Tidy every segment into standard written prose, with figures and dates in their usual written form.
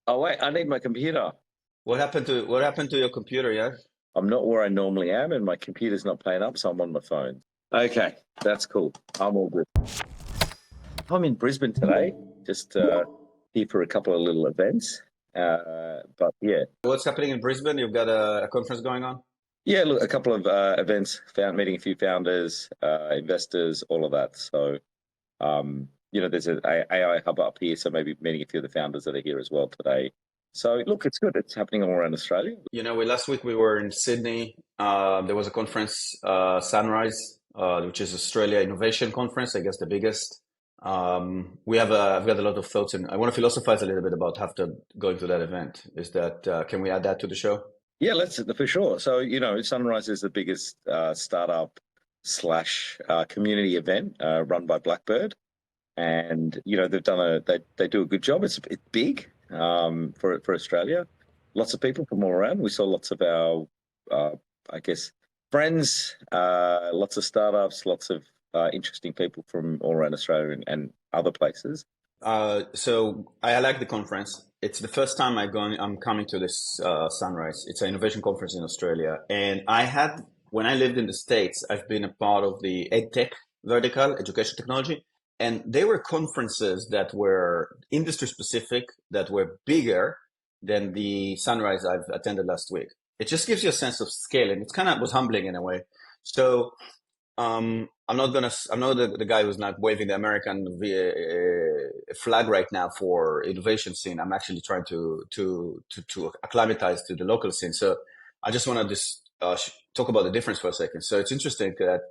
Oh wait, I need my computer. What happened to your computer? Yeah. I'm not where I normally am, and my computer's not playing up, so I'm on my phone. Okay, that's cool. I'm all good. I'm in Brisbane today, just here for a couple of little events. But yeah, What's happening in Brisbane? You've got a conference going on? yeah. Look, a couple of events, meeting a few founders, investors, all of that. So there's an AI hub up here, so maybe meeting a few of the founders that are here as well today. So look, it's good. It's happening all around Australia. Last week we were in Sydney. There was a conference, Sunrise, which is Australia Innovation Conference, I guess the biggest. I've got a lot of thoughts, and I want to philosophize a little bit about after going to that event. Can we add that to the show? Yeah, let's for sure. So, Sunrise is the biggest startup slash community event run by Blackbird, and they do a good job. It's big for Australia. Lots of people from all around. We saw lots of our, I guess, friends, lots of startups, lots of interesting people from all around Australia and other places. So I like the conference. It's the first time I'm coming to this Sunrise. It's an innovation conference in Australia, and when I lived in the States, I've been a part of the EdTech vertical, education technology, and they were conferences that were industry specific, that were bigger than the Sunrise I've attended last week. It just gives you a sense of scale, and it's kind of was humbling in a way. So I'm not the guy who's not waving the American flag right now for innovation scene. I'm actually trying to acclimatize to the local scene. So I just want to just talk about the difference for a second. So it's interesting that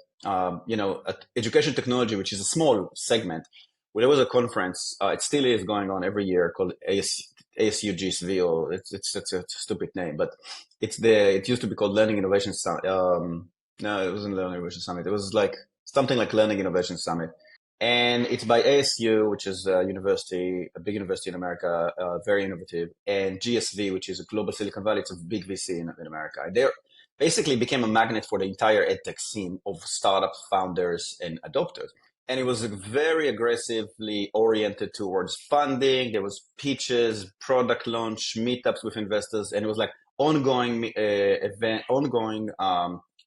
education technology, which is a small segment, well, there was a conference. It still is going on every year called ASU GSV, or it's a stupid name, but it used to be called Learning Innovation Summit. No, it wasn't Learning Innovation Summit. It was like something like Learning Innovation Summit. And it's by ASU, which is a big university in America, very innovative, and GSV, which is a global Silicon Valley. It's a big VC in America. They basically became a magnet for the entire edtech scene of startup founders and adopters. And it was very aggressively oriented towards funding. There was pitches, product launch, meetups with investors, and it was like ongoing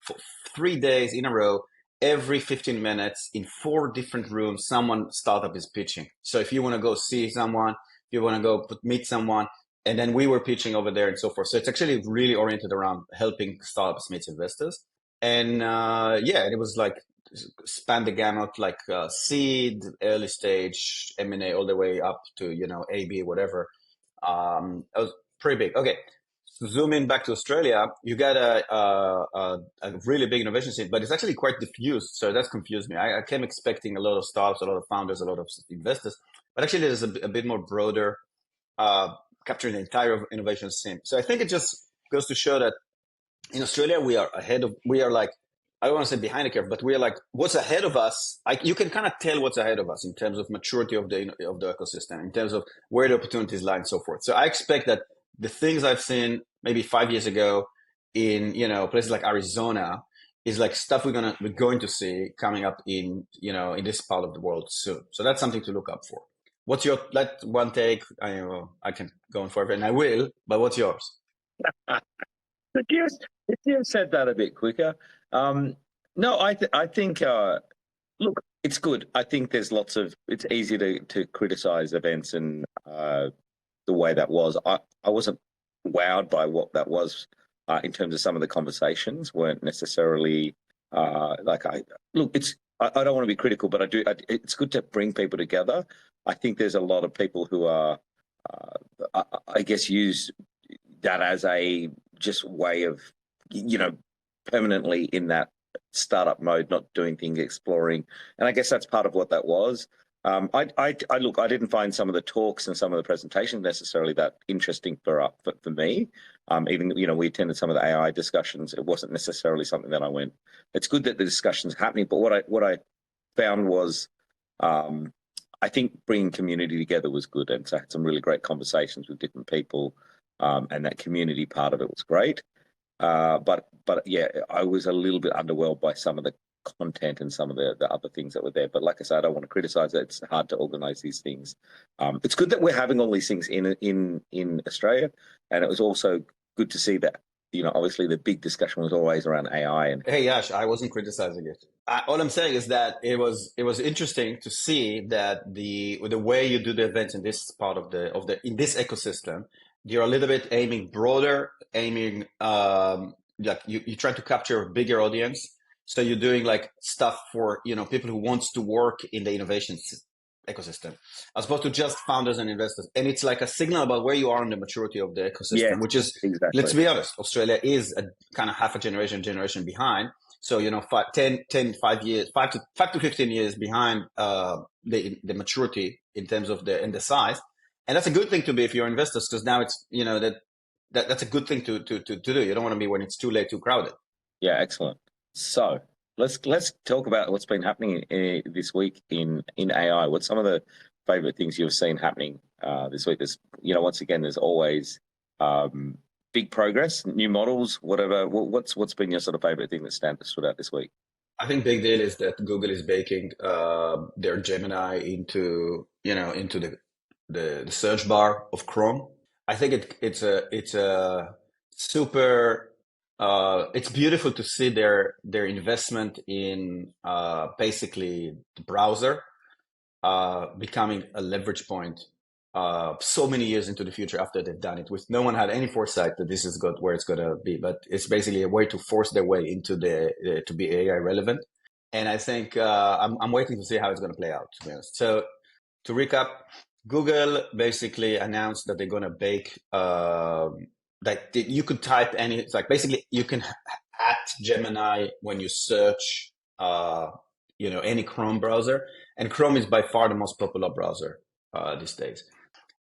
for 3 days in a row. Every 15 minutes in 4 different rooms, someone startup is pitching. So if you want to go see someone, if you want to go meet someone, and then we were pitching over there and so forth. So it's actually really oriented around helping startups meet investors. And it was like span the gamut, like seed, early stage, M&A, all the way up to, AB, whatever. It was pretty big. Okay. Zoom in back to Australia, you got a really big innovation scene, but it's actually quite diffused. So that's confused me. I came expecting a lot of startups, a lot of founders, a lot of investors, but actually there's a bit more broader, capturing the entire innovation scene. So I think it just goes to show that in Australia, we are like, I don't want to say behind the curve, but we are like, what's ahead of us? You can kind of tell what's ahead of us in terms of maturity of the ecosystem, in terms of where the opportunities lie and so forth. So I expect that the things I've seen maybe 5 years ago in places like Arizona is like stuff we're going to see coming up in this part of the world soon. So that's something to look up for. What's your one take? I can go on forever, and I will, but what's yours? If you said that a bit quicker. No, I think, look, it's good. I think it's easy to criticize events and the way that was. I wasn't wowed by what that was in terms of some of the conversations weren't necessarily I don't want to be critical, but it's good to bring people together. I think there's a lot of people who are, I guess, use that as a just way of, permanently in that startup mode, not doing things, exploring. And I guess that's part of what that was. I didn't find some of the talks and some of the presentations necessarily that interesting for me. Even, we attended some of the AI discussions. It wasn't necessarily something that I went, it's good that the discussion's happening. But what I found was, I think bringing community together was good. And so I had some really great conversations with different people. And that community part of it was great. But yeah, I was a little bit underwhelmed by some of content and some of the other things that were there. But like I said, I don't want to criticize it. It's hard to organize these things. It's good that we're having all these things in Australia, and it was also good to see that, obviously the big discussion was always around AI. And Hey, Yash, I wasn't criticizing it. All I'm saying is that it was interesting to see that the way you do the events in this part of the in this ecosystem, you're a little bit aiming broader, aiming like you try to capture a bigger audience. So you're doing like stuff for people who wants to work in the innovation ecosystem, as opposed to just founders and investors. And it's like a signal about where you are in the maturity of the ecosystem, yeah, which is, exactly. let's be honest, Australia is a kind of half a generation behind. So, 5 years, 5 to 15 years behind the maturity in terms of the size. And that's a good thing to be if you're investors, because now it's, that's a good thing to do. You don't want to be when it's too late, too crowded. Yeah, excellent. So let's talk about what's been happening this week in AI. What's some of the favorite things you've seen happening this week? There's, once again, there's always big progress, new models, whatever. What's been your sort of favorite thing that stood out this week? I think big deal is that Google is baking their Gemini into the search bar of Chrome. I think it's a super. It's beautiful to see their investment in basically the browser becoming a leverage point so many years into the future after they've done it. With no one had any foresight that this is where it's going to be, but it's basically a way to force their way into to be AI relevant. And I think I'm waiting to see how it's going to play out, to be honest. So to recap, Google basically announced that they're going to bake like you could type any. It's like basically you can at Gemini when you search any Chrome browser, and Chrome is by far the most popular browser these days.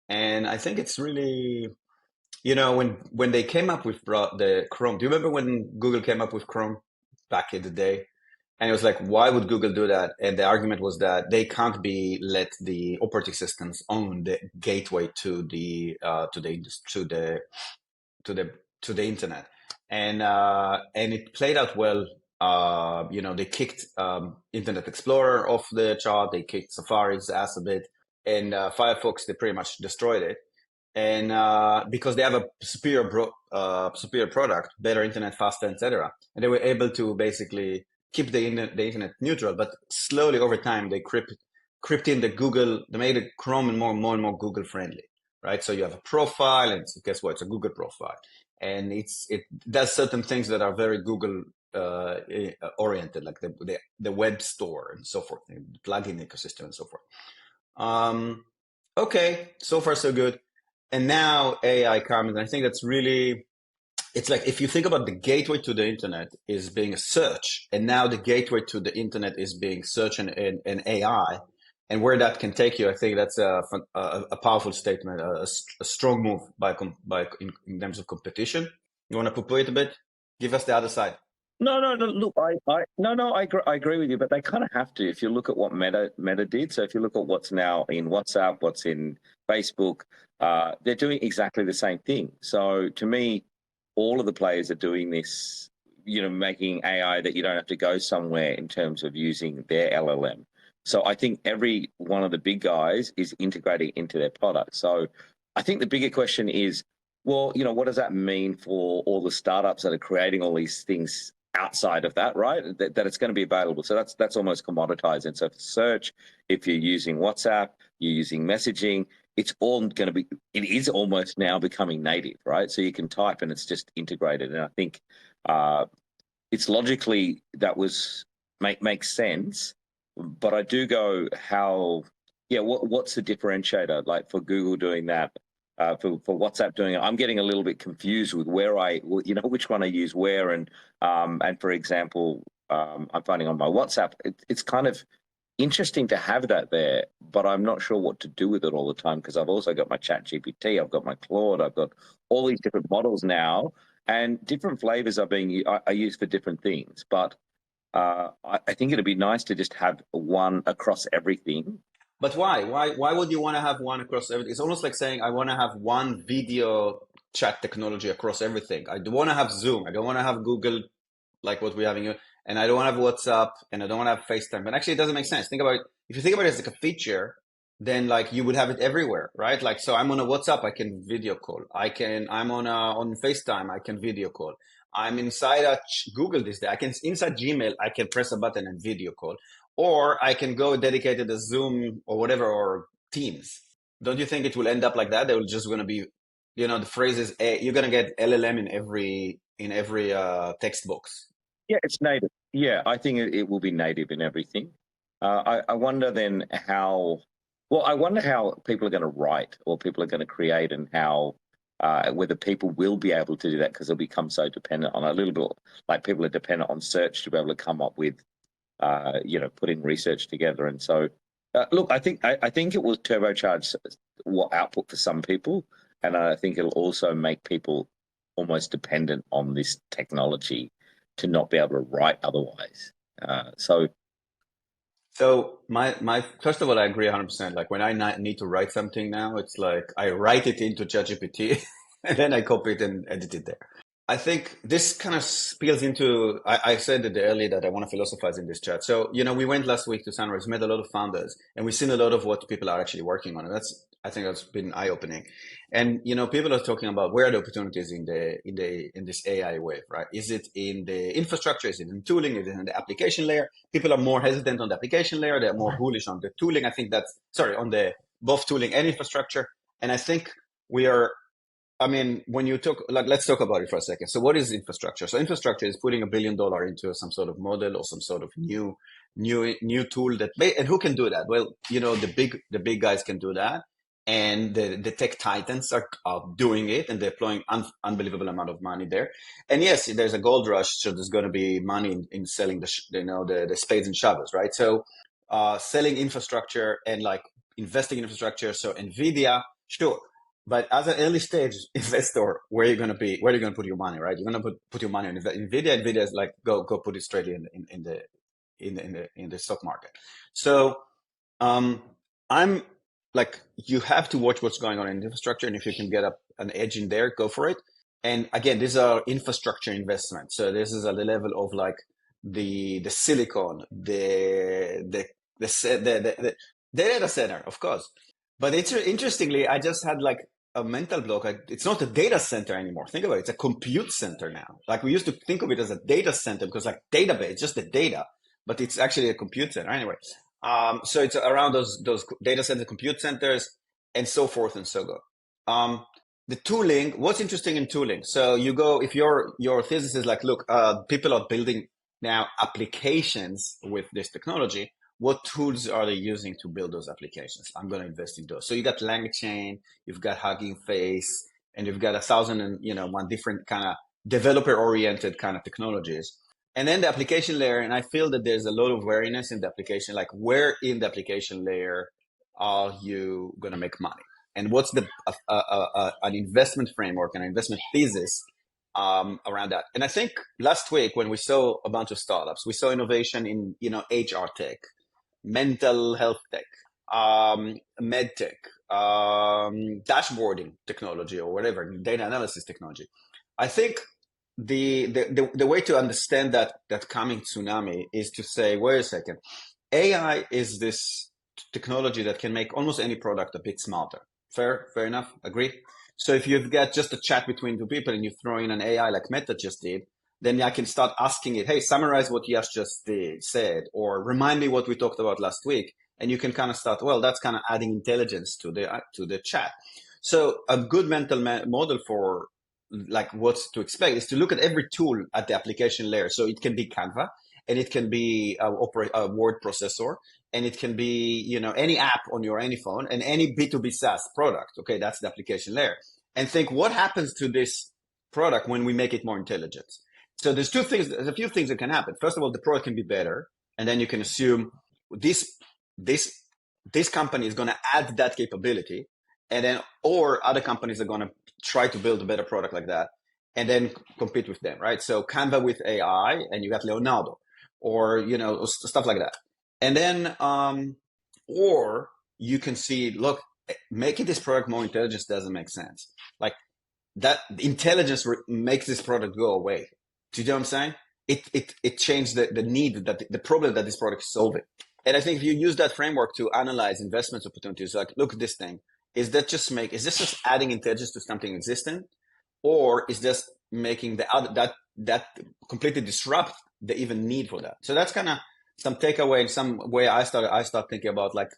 And I think it's really, when they came up with the Chrome. Do you remember when Google came up with Chrome back in the day? And it was like, why would Google do that? And the argument was that they can't let the operating systems own the gateway to the internet, and it played out well. They kicked Internet Explorer off the chart. They kicked Safari's ass a bit, and Firefox, they pretty much destroyed it. And because they have a superior product, better internet, faster, etc., and they were able to basically keep the internet neutral, but slowly over time they crept in the Google. They made it Chrome and more and more Google friendly, right? So you have a profile, and guess what? It's a Google profile, and it does certain things that are very Google oriented, like the web store and so forth, the plugin ecosystem and so forth. Okay, so far so good. And now AI comes, and I think that's really, it's like if you think about the gateway to the internet is being a search, and now the gateway to the internet is being search and AI, and where that can take you, I think that's a powerful statement, a strong move in terms of competition. You want to poo-poo it a bit? Give us the other side. No. Look, I agree with you, but they kind of have to. If you look at what Meta did, so if you look at what's now in WhatsApp, what's in Facebook, they're doing exactly the same thing. So to me, all of the players are doing this, making AI that you don't have to go somewhere in terms of using their LLM. So I think every one of the big guys is integrating into their product. So I think the bigger question is, well, what does that mean for all the startups that are creating all these things outside of that, right? That it's going to be available. So that's almost commoditized. And so for search, if you're using WhatsApp, you're using messaging, it's all going to be, it is almost now becoming native, right? So you can type and it's just integrated. And I think it's logically makes sense. But I do go, what's the differentiator? Like for Google doing that, for WhatsApp doing it, I'm getting a little bit confused with which one I use where. And for example, I'm finding on my WhatsApp, it's kind of interesting to have that there, but I'm not sure what to do with it all the time, because I've also got my Chat GPT, I've got my Claude, I've got all these different models now, and different flavors are used for different things. But I think it'd be nice to just have one across everything. But why? Why would you want to have one across everything? It's almost like saying, I want to have one video chat technology across everything. I don't want to have Zoom. I don't want to have Google, like what we're having here. and I don't have WhatsApp, and I don't have FaceTime. But actually, it doesn't make sense. Think about it. If you think about it as like a feature, then like you would have it everywhere, right? Like, so I'm on a WhatsApp, I can video call. I'm on FaceTime, I can video call. I'm inside a Google this day. Inside Gmail, I can press a button and video call, or I can go dedicated to Zoom or whatever, or Teams. Don't you think it will end up like that? They will just going to be, the phrase is, you're going to get LLM in every text box. Yeah, it's native. Yeah, I think it will be native in everything. I wonder then how. Well, I wonder how people are going to write or people are going to create, and how whether people will be able to do that, because they'll become so dependent on a little bit, like people are dependent on search to be able to come up with, putting research together. And so, look, I think it will turbocharge what output for some people, and I think it'll also make people almost dependent on this technology to not be able to write otherwise. So my first of all, I agree 100%. Like when I need to write something now, it's like I write it into ChatGPT and then I copy it and edit it there. I think this kind of spills into, I said it earlier that I want to philosophize in this chat. So, we went last week to Sunrise, met a lot of founders, and we've seen a lot of what people are actually working on. And I think that's been eye-opening. And, people are talking about where are the opportunities in this AI wave, right? Is it in the infrastructure? Is it in tooling? Is it in the application layer? People are more hesitant on the application layer. They're more bullish on the tooling. I think on the both tooling and infrastructure. And I think when you talk, like, let's talk about it for a second. So what is infrastructure? So infrastructure is putting $1 billion into some sort of model or some sort of new tool and who can do that? Well, the big guys can do that. And the tech titans are doing it and deploying unbelievable amount of money there. And yes, there's a gold rush. So there's going to be money in selling the spades and shovels, right? So, selling infrastructure and like investing in infrastructure. So NVIDIA, sure. But as an early stage investor, where are you going to put your money, right? You're going to put your money in NVIDIA. NVIDIA is like, go put it straight in the stock market. So, I'm like, you have to watch what's going on in infrastructure. And if you can get an edge in there, go for it. And again, these are infrastructure investments. So this is at the level of like the silicon, the data center, of course. But it's interestingly, I just had like a mental block. It's not a data center anymore. Think about it. It's a compute center now. Like we used to think of it as a data center because like database, just the data, but it's actually a compute center anyway. So it's around those data center, compute centers, and so forth and so on. The tooling, what's interesting in tooling? So you go, if your thesis is like, look, people are building now applications with this technology. What tools are they using to build those applications? I'm going to invest in those. So you got LangChain, you've got Hugging Face, and you've got 1,001 different kind of developer-oriented kind of technologies. And then the application layer, and I feel that there's a lot of wariness in the application, like where in the application layer are you going to make money? And what's an investment framework and an investment thesis around that? And I think last week when we saw a bunch of startups, we saw innovation in, HR tech, mental health tech, med tech, dashboarding technology or whatever, data analysis technology. I think the way to understand that coming tsunami is to say, wait a second, AI is this technology that can make almost any product a bit smarter. Fair enough, agree? So if you've got just a chat between two people and you throw in an AI like Meta just did, then I can start asking it, hey, summarize what Yash just said, or remind me what we talked about last week. And you can kind of start, well, that's kind of adding intelligence to the chat. So a good mental model for like what's to expect is to look at every tool at the application layer. So it can be Canva, and it can be a word processor, and it can be, any app on any phone and any B2B SaaS product. Okay, that's the application layer. And think what happens to this product when we make it more intelligent. So there's a few things that can happen. First of all, the product can be better, and then you can assume this company is going to add that capability, and then or other companies are going to try to build a better product like that, and then compete with them, right? So Canva with AI, and you got Leonardo, or stuff like that, and then or you can see, look, making this product more intelligent doesn't make sense. Like that intelligence makes this product go away. Do you know what I'm saying? it changed the need that the problem that this product is solving. And I think if you use that framework to analyze investment opportunities, like look at this thing, is this just adding intelligence to something existing, or is this making the other that completely disrupt the even need for that? So that's kind of some takeaway, in some way I start thinking about like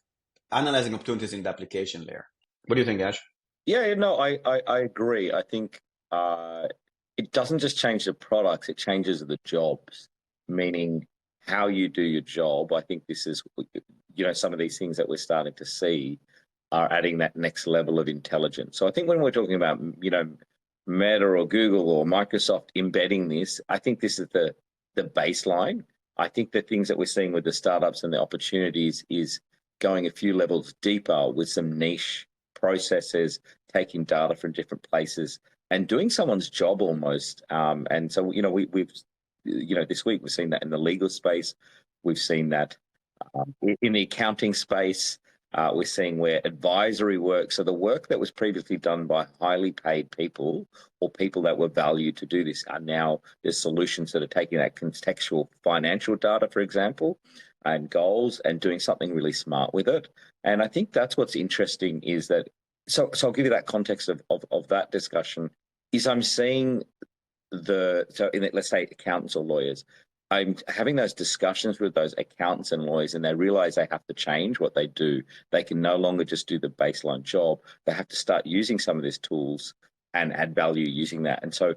analyzing opportunities in the application layer. What do you think, Ash? Yeah, no, I agree. I think it doesn't just change the products, it changes the jobs, meaning how you do your job. I think this is, some of these things that we're starting to see are adding that next level of intelligence. So I think when we're talking about, Meta or Google or Microsoft embedding this, I think this is the baseline. I think the things that we're seeing with the startups and the opportunities is going a few levels deeper with some niche processes, taking data from different places and doing someone's job almost. And so, we've this week we've seen that in the legal space. We've seen that in the accounting space. We're seeing where advisory work, so the work that was previously done by highly paid people or people that were valued to do this, are now there's solutions that are taking that contextual financial data, for example, and goals, and doing something really smart with it. And I think that's what's interesting is that, so I'll give you that context of that discussion, is I'm seeing let's say accountants or lawyers, I'm having those discussions with those accountants and lawyers, and they realize they have to change what they do. They can no longer just do the baseline job. They have to start using some of these tools and add value using that. And so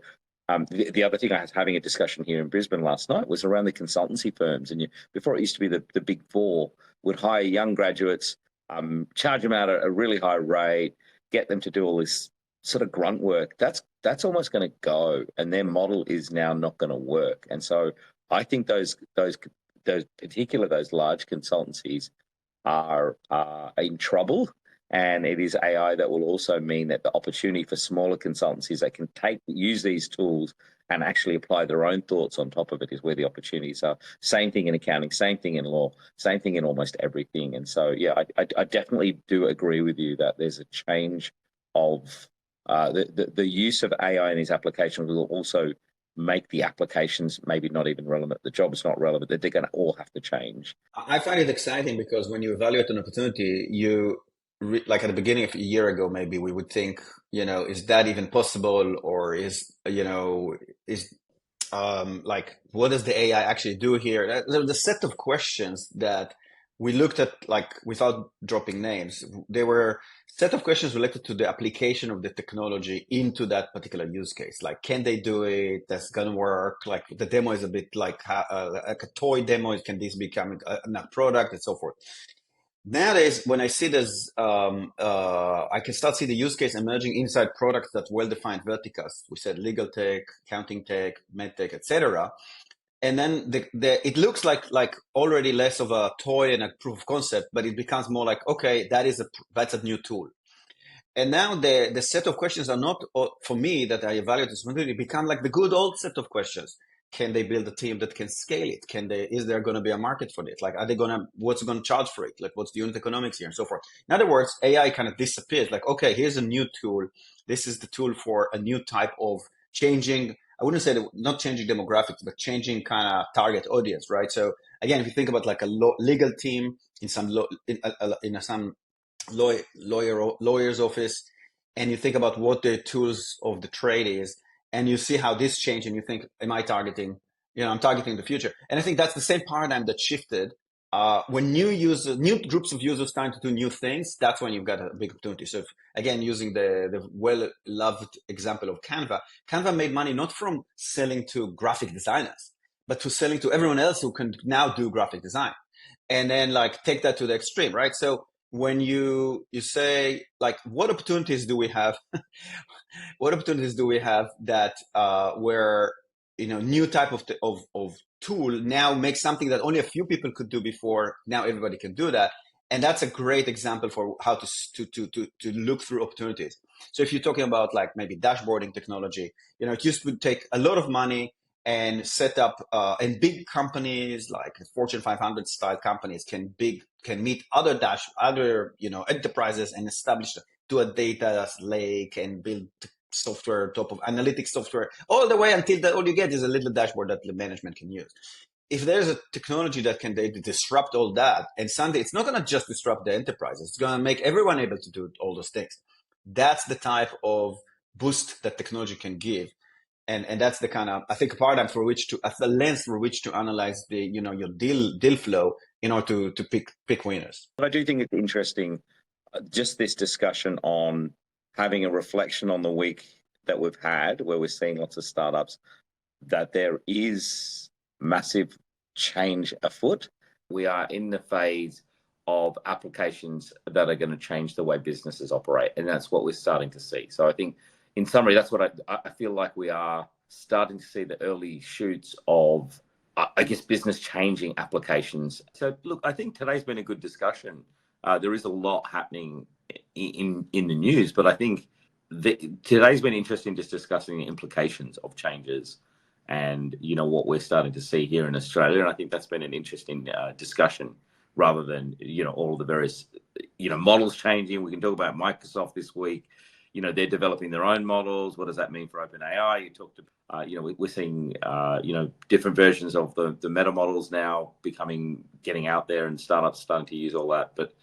the other thing, I was having a discussion here in Brisbane last night was around the consultancy firms. And before, it used to be the big four would hire young graduates, charge them out at a really high rate, get them to do all this sort of grunt work. That's almost going to go, and their model is now not going to work. And so I think those large consultancies are in trouble, and it is AI that will also mean that the opportunity for smaller consultancies that can use these tools and actually apply their own thoughts on top of it is where the opportunities are. Same thing in accounting, same thing in law, same thing in almost everything. And so, yeah, I definitely do agree with you that there's a change of the use of AI in these applications will also make the applications maybe not even relevant. The job is not relevant. They're going to all have to change. I find it exciting because when you evaluate an opportunity, like at the beginning of a year ago, maybe we would think, is that even possible? Or like, what does the AI actually do here? There's a set of questions that we looked at, like, without dropping names. There were set of questions related to the application of the technology into that particular use case. Like, can they do it? That's going to work. Like, the demo is a bit like a toy demo. Can this become a product, and so forth? Nowadays, when I see this, I can start see the use case emerging inside products that well-defined verticals. We said legal tech, accounting tech, med tech, etc. And then it looks like already less of a toy and a proof of concept, but it becomes more like, okay, that's a new tool. And now the set of questions are not, for me, that I evaluate this opportunity, become like the good old set of questions. Can they build a team that can scale it? Is there going to be a market for it? Like, what's going to charge for it? Like, what's the unit economics here and so forth? In other words, AI kind of disappears. Like, okay, here's a new tool. This is the tool for a new type of changing. I wouldn't say not changing demographics, but changing kind of target audience, right? So again, if you think about like a legal team in some lawyer's office, and you think about what the tools of the trade is, and you see how this changed, and you think, am I targeting? I'm targeting the future. And I think that's the same paradigm that shifted. When new groups of users starting to do new things, that's when you've got a big opportunity. So again, using the well-loved example of Canva made money not from selling to graphic designers, but to selling to everyone else who can now do graphic design. And then like take that to the extreme, right? So when you say like, what opportunities do we have? What opportunities do we have that where new type of tool now makes something that only a few people could do before. Now everybody can do that, and that's a great example for how to look through opportunities. So if you're talking about like maybe dashboarding technology, it used to take a lot of money and set up, and big companies like Fortune 500 style companies can meet other enterprises and establish do a data lake and build software, top of analytics software, all the way until all you get is a little dashboard that the management can use. If there's a technology that can disrupt all that, and Sunday, it's not going to just disrupt the enterprise, it's going to make everyone able to do all those things. That's the type of boost that technology can give. And that's the kind of, I think, paradigm for which to, the lens for which to analyze the, your deal flow in order to pick winners. But I do think it's interesting, just this discussion on having a reflection on the week that we've had, where we're seeing lots of startups, that there is massive change afoot. We are in the phase of applications that are going to change the way businesses operate, and that's what we're starting to see. So I think, in summary, that's what I feel like we are starting to see the early shoots of, I guess, business changing applications. So look, I think today's been a good discussion. There is a lot happening in the news, but I think today's been interesting, just discussing the implications of changes and what we're starting to see here in Australia. And I think that's been an interesting discussion, rather than all the various models changing. We can talk about Microsoft this week. They're developing their own models. What does that mean for OpenAI? You talked about, we're seeing, different versions of the meta models now getting out there, and startups starting to use all that. But,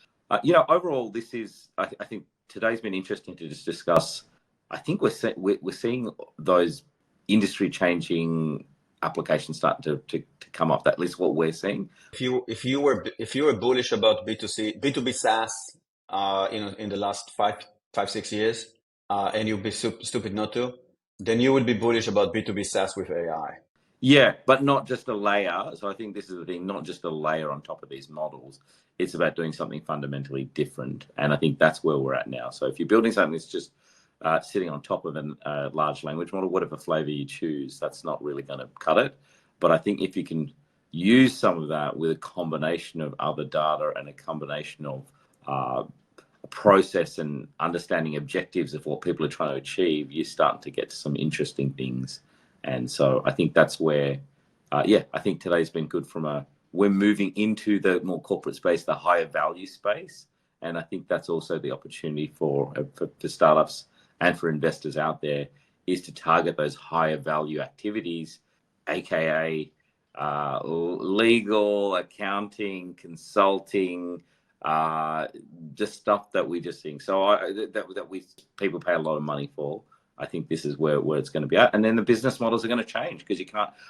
overall, this is, I think today's been interesting to just discuss. I think we're seeing those industry changing applications starting to come up. At least what we're seeing. If you were bullish about B2B SaaS, in the last 5-6 years, and you'd be stupid not to, then you would be bullish about B2B SaaS with AI. Yeah, but not just a layer. So I think this is the thing, not just a layer on top of these models. It's about doing something fundamentally different. And I think that's where we're at now. So if you're building something that's just sitting on top of a large language model, whatever flavor you choose, that's not really going to cut it. But I think if you can use some of that with a combination of other data and a combination of process and understanding objectives of what people are trying to achieve, you're starting to get to some interesting things. And so I think that's where, I think today's been good we're moving into the more corporate space, the higher value space. And I think that's also the opportunity for startups and for investors out there, is to target those higher value activities, AKA legal, accounting, consulting, just stuff that we're just seeing. So people pay a lot of money for. I think this is where it's going to be at. And then the business models are going to change, because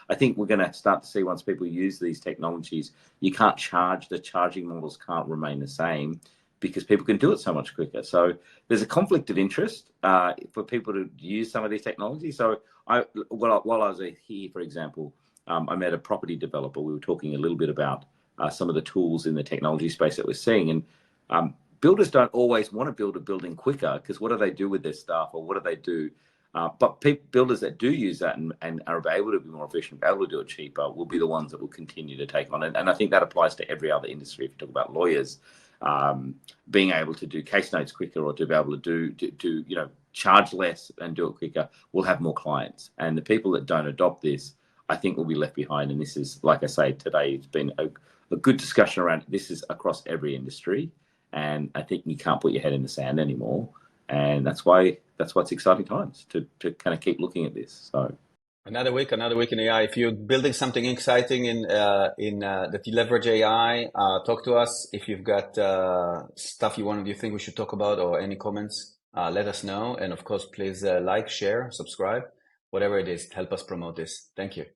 I think we're going to start to see, once people use these technologies, the charging models can't remain the same, because people can do it so much quicker. So there's a conflict of interest for people to use some of these technologies. So while I was here, for example, I met a property developer. We were talking a little bit about some of the tools in the technology space that we're seeing. And builders don't always want to build a building quicker, because what do they do with their staff, or what do they do? But builders that do use that and are able to be more efficient, able to do it cheaper, will be the ones that will continue to take on it. And I think that applies to every other industry. If you talk about lawyers, being able to do case notes quicker, or to be able to do charge less and do it quicker, will have more clients. And the people that don't adopt this, I think, will be left behind. And this is, like I say, today it's been a good discussion around this. Is across every industry, and I think you can't put your head in the sand anymore. And that's why it's exciting times to kind of keep looking at this. So another week in AI. If you're building something exciting in that you leverage AI, talk to us. If you've got stuff you think we should talk about, or any comments, let us know. And of course, please like, share, subscribe, whatever it is, help us promote this. Thank you.